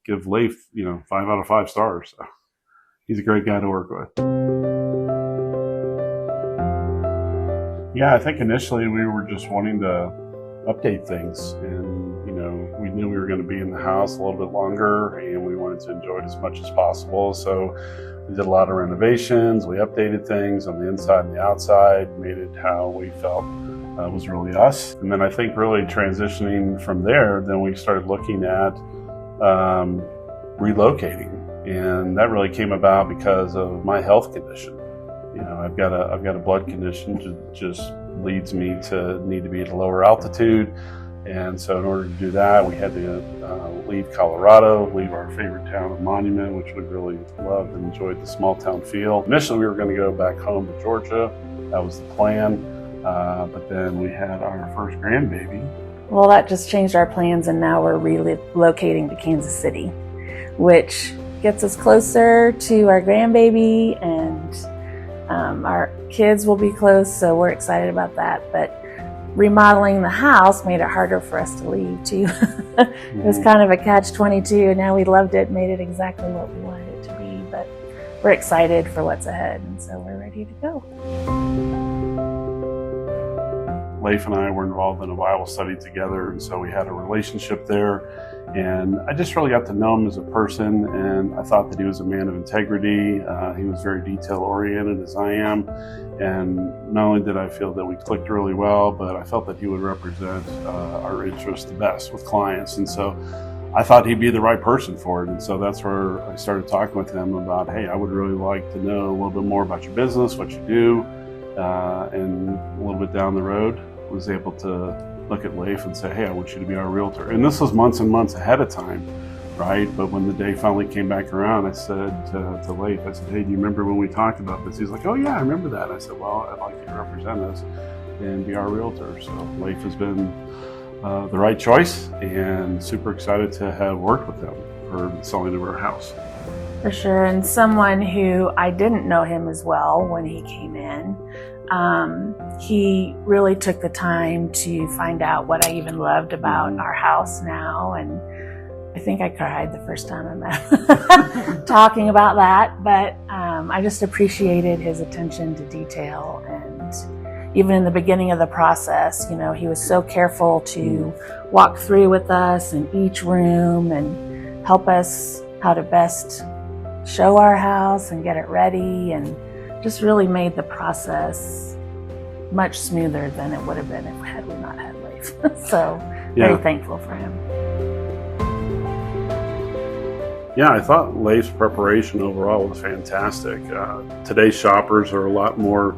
give Leif, 5 out of 5 stars. So he's a great guy to work with. Yeah, I think initially we were just wanting to update things, and we knew we were going to be in the house a little bit longer, and we wanted to enjoy it as much as possible. So we did a lot of renovations. We updated things on the inside and the outside, made it how we felt was really us. And then I think really transitioning from there, then we started looking at relocating, and that really came about because of my health condition. I've got a blood condition that just leads me to need to be at a lower altitude. And so in order to do that, we had to leave Colorado, leave our favorite town of Monument, which we really loved and enjoyed the small town feel. Initially, we were going to go back home to Georgia. That was the plan. But then we had our first grandbaby. Well, that just changed our plans, and now we're relocating to Kansas City, which gets us closer to our grandbaby, and our kids will be close, so we're excited about that. But remodeling the house made it harder for us to leave too. It was kind of a catch-22, and now we loved it, made it exactly what we wanted it to be. But we're excited for what's ahead, and so we're ready to go. Leif and I were involved in a Bible study together, and so we had a relationship there. And I just really got to know him as a person, and I thought that he was a man of integrity. He was very detail-oriented, as I am. And not only did I feel that we clicked really well, but I felt that he would represent our interests the best with clients. And so I thought he'd be the right person for it. And so that's where I started talking with him about, hey, I would really like to know a little bit more about your business, what you do. And a little bit down the road, was able to look at Leif and say, hey, I want you to be our realtor. And this was months and months ahead of time, right? But when the day finally came back around, I said to Leif, I said, hey, do you remember when we talked about this? He's like, oh yeah, I remember that. I said, well, I'd like you to represent us and be our realtor. So Leif has been the right choice, and super excited to have worked with him for the selling of our house. For sure, and someone who I didn't know him as well when he came in. He really took the time to find out what I even loved about our house now, and I think I cried the first time I met him talking about that, but I just appreciated his attention to detail. And even in the beginning of the process, he was so careful to walk through with us in each room and help us how to best show our house and get it ready, and just really made the process much smoother than it would have been had we not had Leif. So very thankful for him. Yeah, I thought Leif's preparation overall was fantastic. Today's shoppers are a lot more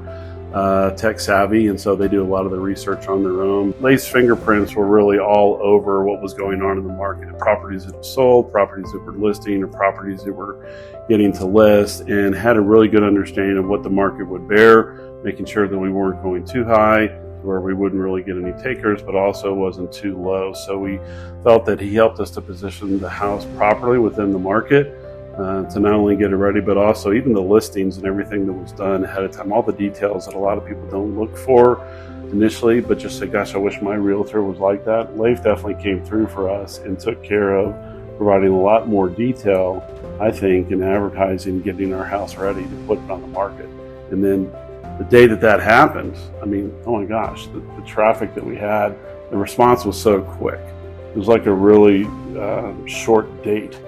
tech savvy, and so they do a lot of the research on their own. Leif's fingerprints were really all over what was going on in the market. Properties that were sold, properties that were listing, or properties that were getting to list, and had a really good understanding of what the market would bear, making sure that we weren't going too high where we wouldn't really get any takers, but also wasn't too low. So we felt that he helped us to position the house properly within the market, to not only get it ready, but also even the listings and everything that was done ahead of time, all the details that a lot of people don't look for initially, but just say, gosh, I wish my realtor was like that. Leif definitely came through for us and took care of providing a lot more detail, I think, in advertising, getting our house ready to put it on the market. And then the day that happened, I mean, oh my gosh, the traffic that we had, the response was so quick. It was like a really short date.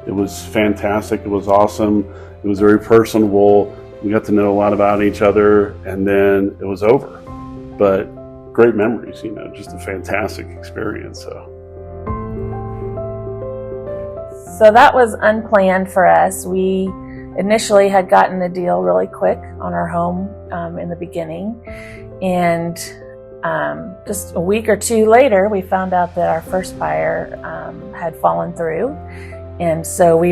It was fantastic. It was awesome. It was very personable. We got to know a lot about each other, and then it was over. But great memories, just a fantastic experience. So that was unplanned for us. We initially had gotten the deal really quick on our home in the beginning, and just a week or two later, we found out that our first buyer had fallen through. And so we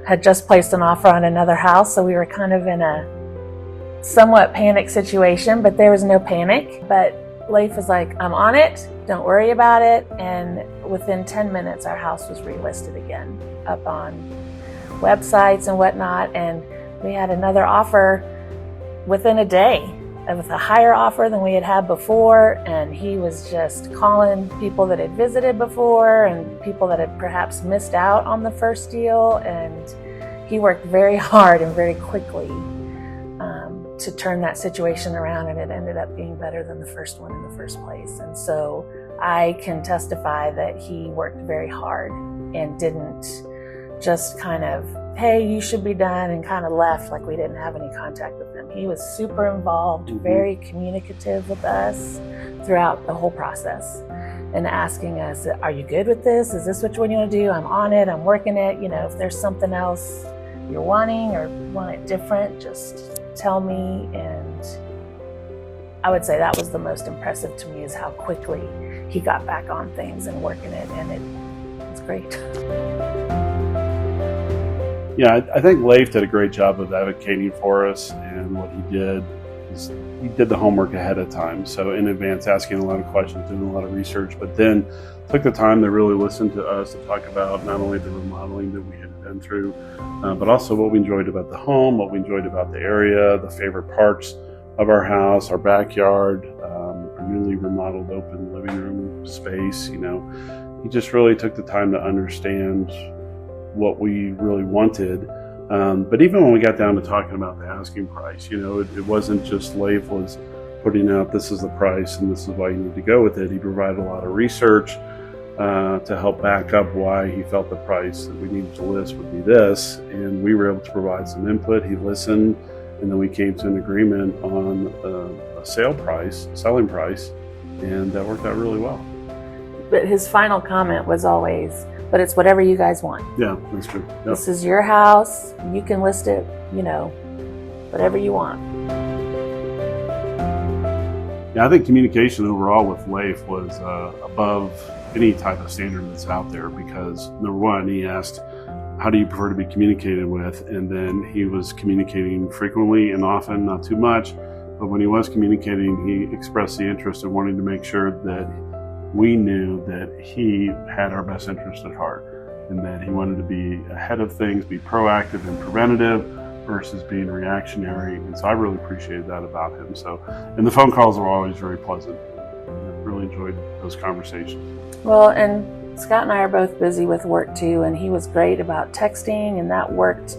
had just placed an offer on another house, so we were kind of in a somewhat panic situation, but there was no panic. But Leif was like, I'm on it, don't worry about it. And within 10 minutes, our house was relisted again, up on websites and whatnot. And we had another offer within a day. with a higher offer than we had had before, and he was just calling people that had visited before and people that had perhaps missed out on the first deal, and he worked very hard and very quickly to turn that situation around, and it ended up being better than the first one in the first place. And so I can testify that he worked very hard and didn't just kind of, hey, you should be done, and kind of left like we didn't have any contact with him. He was super involved, very communicative with us throughout the whole process, and asking us, are you good with this? Is this what you want to do? I'm on it, I'm working it. You know, if there's something else you're wanting or want it different, just tell me. And I would say that was the most impressive to me, is how quickly he got back on things and working it, and it was great. Yeah, I think Leif did a great job of advocating for us, and what he did is he did the homework ahead of time. So in advance, asking a lot of questions, doing a lot of research, but then took the time to really listen to us, to talk about not only the remodeling that we had been through, but also what we enjoyed about the home, what we enjoyed about the area, the favorite parts of our house, our backyard, our newly remodeled open living room space. You know, he just really took the time to understand what we really wanted. But even when we got down to talking about the asking price, you know, it wasn't just Leif was putting out, this is the price and this is why you need to go with it. He provided a lot of research to help back up why he felt the price that we needed to list would be this. And we were able to provide some input. He listened, and then we came to an agreement on a selling price, and that worked out really well. But his final comment was always, but it's whatever you guys want. Yeah, that's true. Yep. This is your house. You can list it, you know, whatever you want. Yeah, I think communication overall with Leif was above any type of standard that's out there, because number one, he asked, how do you prefer to be communicated with? And then he was communicating frequently and often, not too much, but when he was communicating, he expressed the interest in wanting to make sure that we knew that he had our best interest at heart, and that he wanted to be ahead of things, be proactive and preventative versus being reactionary. And so I really appreciated that about him. So, and the phone calls were always very pleasant. I really enjoyed those conversations. Well, and Scott and I are both busy with work too, and he was great about texting, and that worked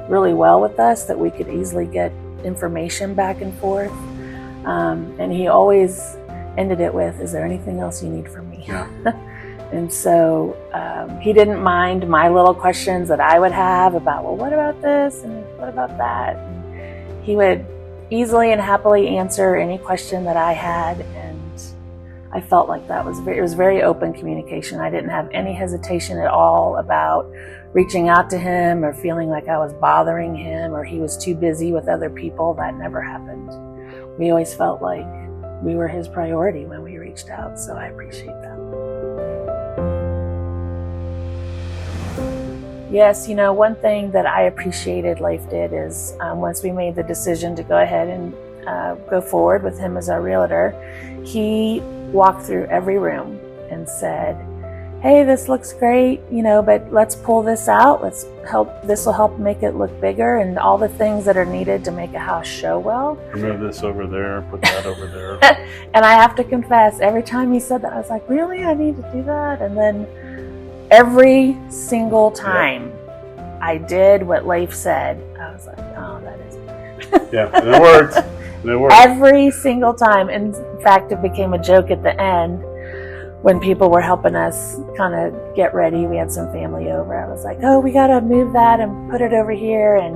really well with us, that we could easily get information back and forth. And he always ended it with, is there anything else you need from me? Yeah. And so he didn't mind my little questions that I would have about, well, what about this and what about that? And he would easily and happily answer any question that I had, and I felt like it was very open communication. I didn't have any hesitation at all about reaching out to him or feeling like I was bothering him or he was too busy with other people. That never happened. We always felt like we were his priority when we reached out, so I appreciate that. Yes, you know, one thing that I appreciated Leif did is once we made the decision to go ahead and go forward with him as our realtor, he walked through every room and said, hey, this looks great, you know, but let's pull this out. This will help make it look bigger, and all the things that are needed to make a house show well. Remove this over there, put that over there. And I have to confess, every time he said that, I was like, really? I need to do that? And then every single time I did what Leif said, I was like, oh, that is better. Yeah, and it worked. And it worked. Every single time. In fact, it became a joke at the end when people were helping us kind of get ready. We had some family over. I was like, oh, we got to move that and put it over here. And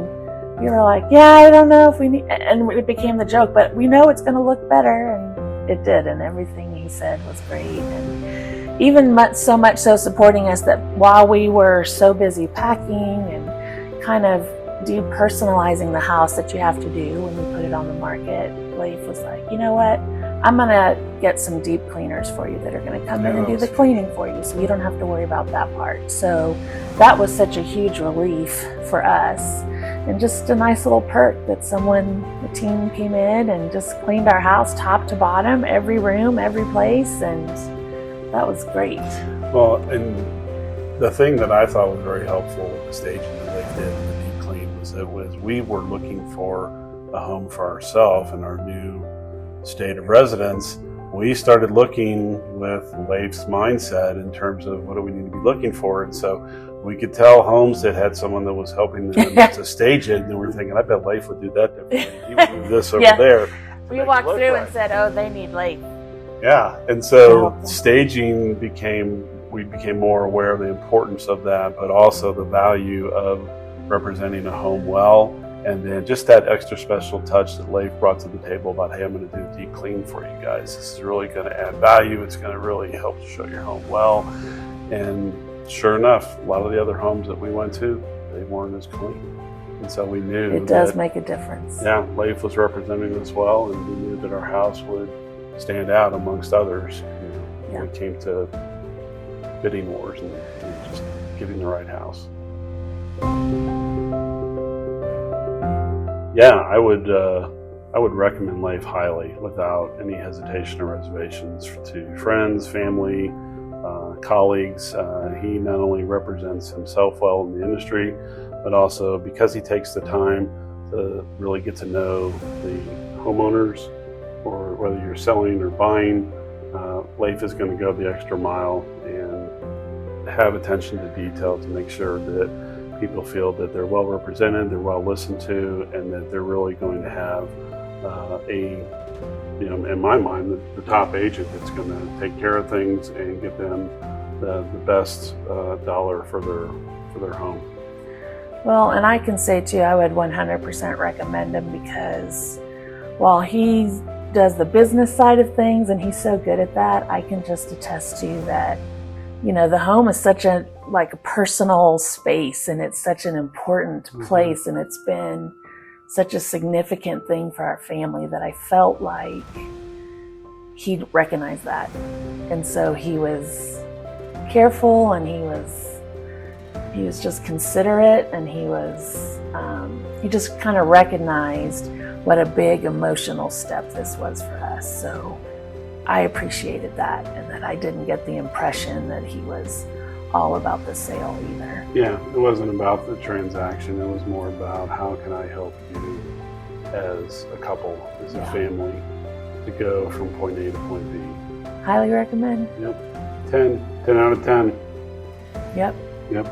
we were like, yeah, I don't know if we need, and it became the joke, but we know it's going to look better. And it did. And everything he said was great. And even so much so supporting us that while we were so busy packing and kind of depersonalizing the house that you have to do when we put it on the market, Leif was like, you know what? I'm going to get some deep cleaners for you that are going to come in and do the cleaning for you, so you don't have to worry about that part. So that was such a huge relief for us, and just a nice little perk that the team came in and just cleaned our house top to bottom, every room, every place, and that was great. Well, and the thing that I thought was very helpful with the staging that Leif did in the deep clean was we were looking for a home for ourselves and our new state of residence, we started looking with Leif's mindset in terms of what do we need to be looking for. And so we could tell homes that had someone that was helping them to stage it, and we're thinking, I bet Leif would do that differently. He would do this over there. We walked through and said, oh, they need Leif. Yeah, and so staging we became more aware of the importance of that, but also the value of representing a home well. And then just that extra special touch that Leif brought to the table about, hey, I'm going to do a deep clean for you guys. This is really going to add value. It's going to really help to show your home well. And sure enough, a lot of the other homes that we went to, they weren't as clean. And so we knew it does make a difference. Yeah, Leif was representing us well, and we knew that our house would stand out amongst others. When it came to bidding wars and just getting the right house. Yeah, I would recommend Leif highly without any hesitation or reservations to friends, family, colleagues. He not only represents himself well in the industry, but also because he takes the time to really get to know the homeowners, or whether you're selling or buying, Leif is going to go the extra mile and have attention to detail to make sure that people feel that they're well represented, they're well listened to, and that they're really going to have in my mind, the top agent that's going to take care of things and give them the best dollar for their home. Well, and I can say too, I would 100% recommend him, because while he does the business side of things and he's so good at that, I can just attest to you that, the home is such a personal space, and it's such an important place, and it's been such a significant thing for our family that I felt like he'd recognize that. And so he was careful, and he was just considerate, and he just kind of recognized what a big emotional step this was for us. So I appreciated that, and that I didn't get the impression that he was all about the sale either. Yeah, it wasn't about the transaction. It was more about how can I help you as a couple, as a family, to go from point A to point B. Highly recommend. Yep. 10 out of 10. Yep. Yep.